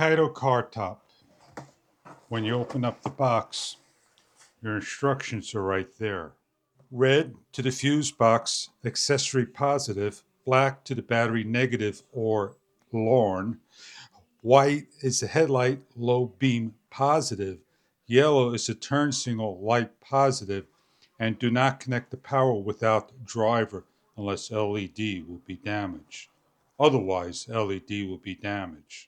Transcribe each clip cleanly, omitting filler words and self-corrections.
KITOCARTOP. When you open up the box, your instructions are right there. Red to the fuse box, accessory positive. Black to the battery negative or LORN. White is the headlight, low beam positive. Yellow is the turn signal, light positive. And do not connect the power without driver unless LED will be damaged. Otherwise, LED will be damaged.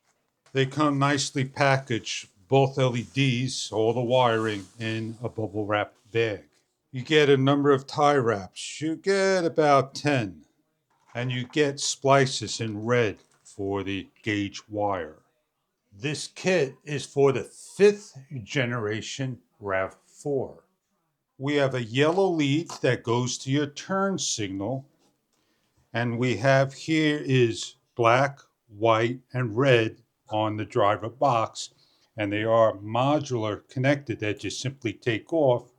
They come nicely packaged, both LEDs, all the wiring in a bubble wrap bag. You get a number of tie wraps. You get about 10. And you get splices in red for the gauge wire. This kit is for the 5th generation RAV4. We have a yellow lead that goes to your turn signal. And we have here is black, white, and red on the driver box. And they are modular connected that you simply take off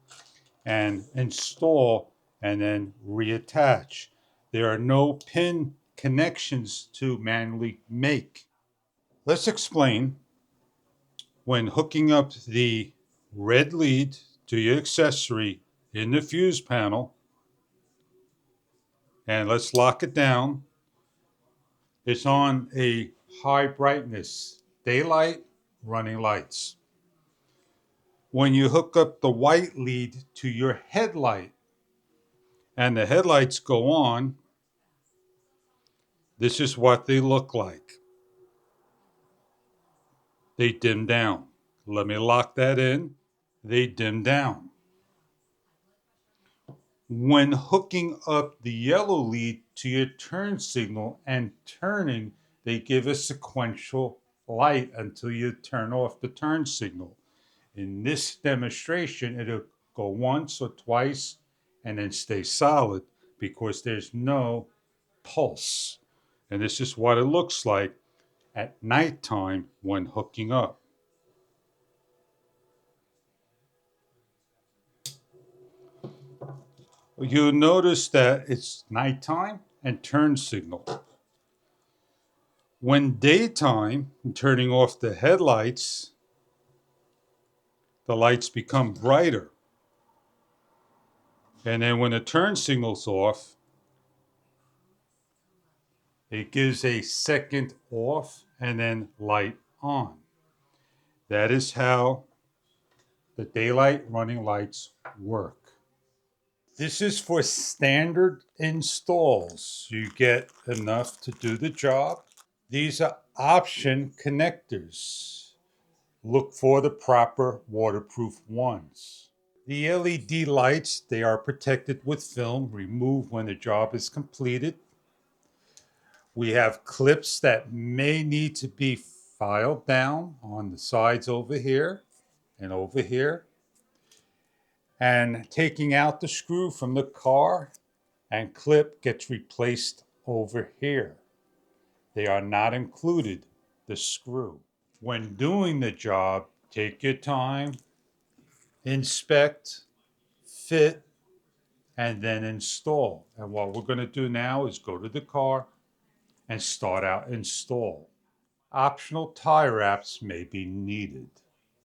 and install and then reattach. There are no pin connections to manually make. Let's explain. When hooking up the red lead to your accessory in the fuse panel, and let's lock it down. It's on a high brightness, daylight, running lights. When you hook up the white lead to your headlight and the headlights go on, this is what they look like. They dim down. Let me lock that in. They dim down. When hooking up the yellow lead to your turn signal and turning, they give a sequential light until you turn off the turn signal. In this demonstration, it'll go once or twice and then stay solid because there's no pulse. And this is what it looks like at nighttime when hooking up. You'll notice that it's nighttime and turn signal. When daytime, turning off the headlights, the lights become brighter. And then when the turn signal's off, it gives a second off and then light on. That is how the daylight running lights work. This is for standard installs. You get enough to do the job. These are option connectors. Look for the proper waterproof ones. The LED lights, they are protected with film, removed when the job is completed. We have clips that may need to be filed down on the sides over here and over here. And taking out the screw from the car and clip gets replaced over here. They are not included, the screw. When doing the job, take your time, inspect, fit, and then install. And what we're going to do now is go to the car and start out install. Optional tie wraps may be needed.